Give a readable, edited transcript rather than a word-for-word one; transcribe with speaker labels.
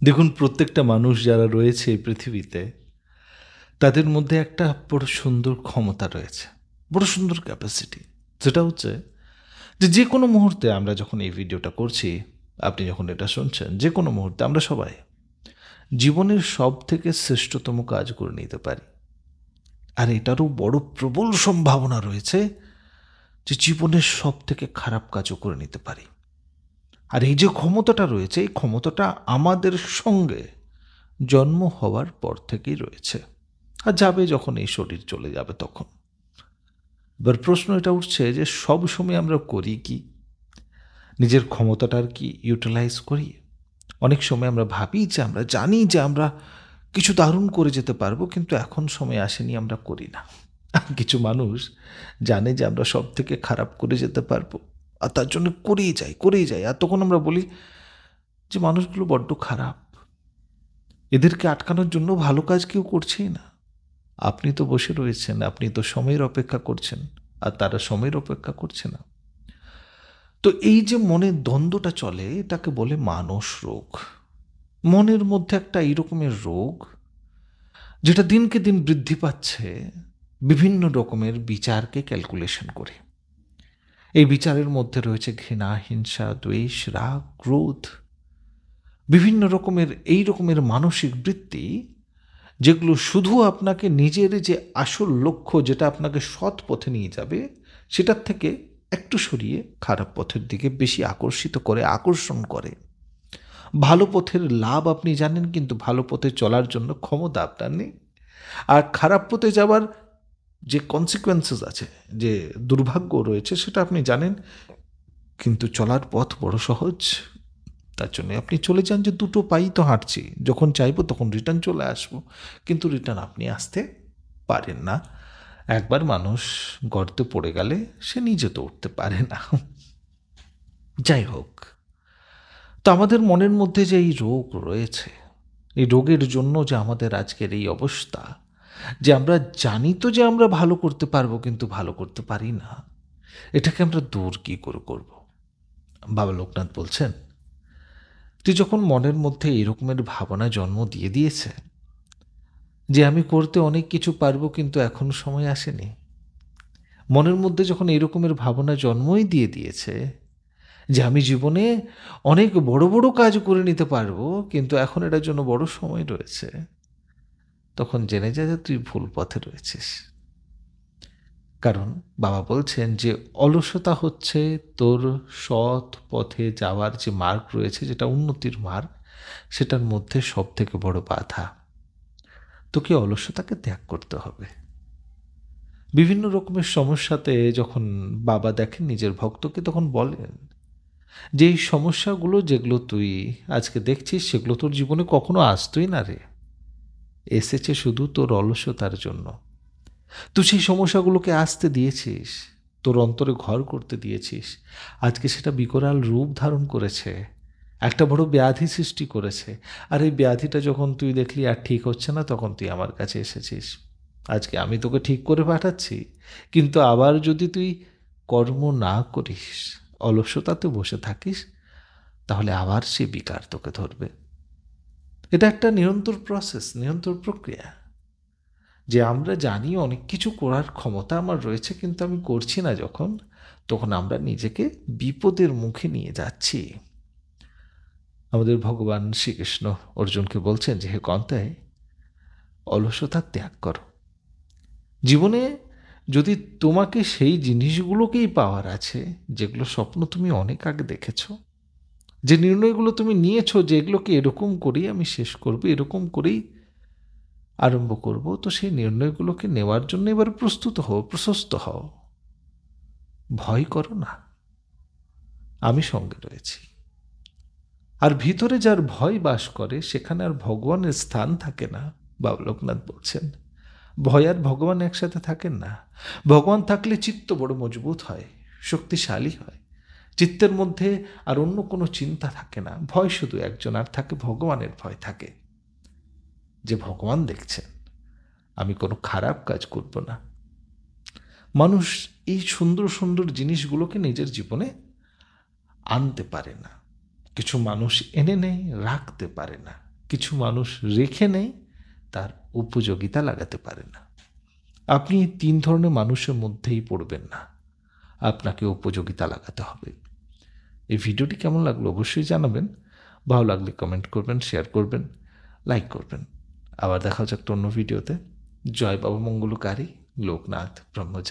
Speaker 1: দেখুন, প্রত্যেকটা মানুষ যারা রয়েছে এই পৃথিবীতে, তাদের মধ্যে একটা বড় সুন্দর ক্ষমতা রয়েছে, বড় সুন্দর ক্যাপাসিটি। যেটা হচ্ছে যে কোনো মুহূর্তে আমরা যখন এই ভিডিওটা করছি, আপনি যখন এটা শুনছেন, যে কোনো মুহূর্তে আমরা সবাই জীবনের সবথেকে শ্রেষ্ঠতম কাজ করে নিতে পারি। আর এটারও বড় প্রবল সম্ভাবনা রয়েছে যে জীবনের সবথেকে খারাপ কাজও করে নিতে পারি। আর এই যে ক্ষমতাটা রয়েছে, এই ক্ষমতাটা আমাদের সঙ্গে জন্ম হওয়ার পর থেকেই রয়েছে। আর যাবে যখন এই শরীর চলে যাবে তখন। এবার প্রশ্ন এটা উঠছে যে সব সময় আমরা করি কি? নিজের ক্ষমতাটার কি ইউটিলাইজ করি? অনেক সময় আমরা ভাবি যে আমরা জানি যে আমরা কিছু দারুণ করে যেতে পারবো, কিন্তু এখন সময় আসেনি, আমরা করি না। আর কিছু মানুষ জানে যে আমরা সব থেকে খারাপ করে যেতে পারবো, আর তার জন্য করেই যাই। আর তখন আমরা বলি যে মানুষগুলো বড্ড খারাপ, এদেরকে আটকানোর জন্য ভালো কাজ কেউ করছেই না। আপনি তো বসে রয়েছেন, আপনি তো সময়ের অপেক্ষা করছেন, আর তারা সময়ের অপেক্ষা করছে না। তো এই যে মনের দ্বন্দ্বটা চলে, এটাকে বলে মানস রোগ। মনের মধ্যে একটা এইরকমের রোগ, যেটা দিনকে দিন বৃদ্ধি পাচ্ছে বিভিন্ন রকমের বিচারকে ক্যালকুলেশন করে। এই বিচারের মধ্যে রয়েছে ঘৃণা, হিংসা, দ্বেষ, রাগ, ক্রোধ, বিভিন্ন রকমের এই রকমের মানসিক বৃত্তি, যেগুলো শুধু আপনাকে নিজের যে আসল লক্ষ্য, যেটা আপনাকে সৎ পথে নিয়ে যাবে, সেটার থেকে একটু সরিয়ে খারাপ পথের দিকে বেশি আকর্ষণ করে। ভালো পথের লাভ আপনি জানেন, কিন্তু ভালো পথে চলার জন্য ক্ষমতা আপনার নেই। আর খারাপ পথে যাওয়ার যে কনসিকুয়েন্সেস আছে, যে দুর্ভাগ্য রয়েছে, সেটা আপনি জানেন, কিন্তু চলার পথ বড় সহজ। তার জন্য আপনি চলে যান যে দুটো পাই তো হাঁটছি, যখন চাইবো তখন রিটার্ন চলে আসবো, কিন্তু রিটার্ন আপনি আসতে পারেন না। একবার মানুষ গর্তে পড়ে গেলে সে নিজে তো উঠতে পারে না। যাই হোক, তো আমাদের মনের মধ্যে যে এই রোগ রয়েছে, এই রোগের জন্য যে আমাদের আজকের এই অবস্থা, যে আমরা জানি তো যে আমরা ভালো করতে পারবো, কিন্তু ভালো করতে পারি না, এটাকে আমরা দূর কি করে করব? বাবা লোকনাথ বলছেন, তুই যখন মনের মধ্যে এরকমের ভাবনা জন্ম দিয়ে দিয়েছে যে আমি করতে অনেক কিছু পারবো, কিন্তু এখনো সময় আসেনি, মনের মধ্যে যখন এরকমের ভাবনা জন্মই দিয়ে দিয়েছে যে আমি জীবনে অনেক বড় বড় কাজ করে নিতে পারবো, কিন্তু এখন এটার জন্য বড় সময় রয়েছে, তখন জেনে যা যে তুই ভুল পথে রয়েছিস। কারণ বাবা বলছেন যে অলসতা হচ্ছে তোর সৎ পথে যাওয়ার যে মার্গ রয়েছে, যেটা উন্নতির মার্গ, সেটার মধ্যে সব থেকে বড় বাধা। তোকে অলসতাকে ত্যাগ করতে হবে। বিভিন্ন রকমের সমস্যাতে যখন বাবা দেখেন নিজের ভক্তকে, তখন বলেন যে এই সমস্যাগুলো যেগুলো তুই আজকে দেখছিস, সেগুলো তোর জীবনে কখনো আসতোই না রে, এসেছে শুধু তোর অলসতার জন্য। তুই সেই সমস্যাগুলোকে আসতে দিয়েছিস, তোর অন্তরে ঘর করতে দিয়েছিস, আজকে সেটা বিকরাল রূপ ধারণ করেছে, একটা বড় ব্যাধি সৃষ্টি করেছে। আর এই ব্যাধিটা যখন তুই দেখলি আর ঠিক হচ্ছে না, তখন তুই আমার কাছে এসেছিস। আজকে আমি তোকে ঠিক করে পাঠাচ্ছি, কিন্তু আবার যদি তুই কর্ম না করিস, অলসতাতে বসে থাকিস, তাহলে আবার সে বিকার তোকে ধরবে। এটা একটা নিরন্তর প্রসেস, নিরন্তর প্রক্রিয়া, যে আমরা জানি অনেক কিছু করার ক্ষমতা আমার রয়েছে, কিন্তু আমি করছি না যখন, তখন আমরা নিজেকে বিপদের মুখে নিয়ে যাচ্ছি। আমাদের ভগবান শ্রীকৃষ্ণ অর্জুনকে বলছেন যে হে কন্তাই, অলসতা ত্যাগ করো। জীবনে যদি তোমাকে সেই জিনিসগুলোকেই পাওয়ার আছে, যেগুলো স্বপ্ন তুমি অনেক আগে দেখেছ, যে নির্ণয়গুলো তুমি নিয়েছো, যে এগুলোকে এরকম করেই আমি শেষ করব, এরকম করেই আরম্ভ করব, তো সেই নির্ণয়গুলোকে নেওয়ার জন্য এবার প্রস্তুত হও, প্রশস্ত হও। ভয় করো না, আমি সঙ্গে রয়েছি। আর ভিতরে যার ভয় বাস করে, সেখানে আর ভগবানের স্থান থাকে না। বাবা লোকনাথ বলছেন, ভয় আর ভগবান একসাথে থাকেন না। ভগবান থাকলে চিত্ত বড় মজবুত হয়, শক্তিশালী হয়। চিত্তের মধ্যে আর অন্য কোনো চিন্তা থাকে না, ভয় শুধু একজন, আর থাকে ভগবানের ভয় থাকে, যে ভগবান দেখছেন আমি কোনো খারাপ কাজ করব না। মানুষ এই সুন্দর সুন্দর জিনিসগুলোকে নিজের জীবনে আনতে পারে না। কিছু মানুষ এনে নেয়, রাখতে পারে না। কিছু মানুষ রেখে নেয়, তার উপযোগিতা লাগাতে পারে না। আপনি এই 3 ধরনের মানুষের মধ্যেই পড়বেন না, আপনাকে উপযোগিতা লাগাতে হবে। এই ভিডিওটি কেমন লাগলো অবশ্যই জানাবেন। ভালো লাগলে কমেন্ট করবেন, শেয়ার করবেন, লাইক করবেন। আবার দেখা হচ্ছে একটা অন্য ভিডিওতে। জয় বাবা মঙ্গলকারী লোকনাথ ব্রহ্মচারী।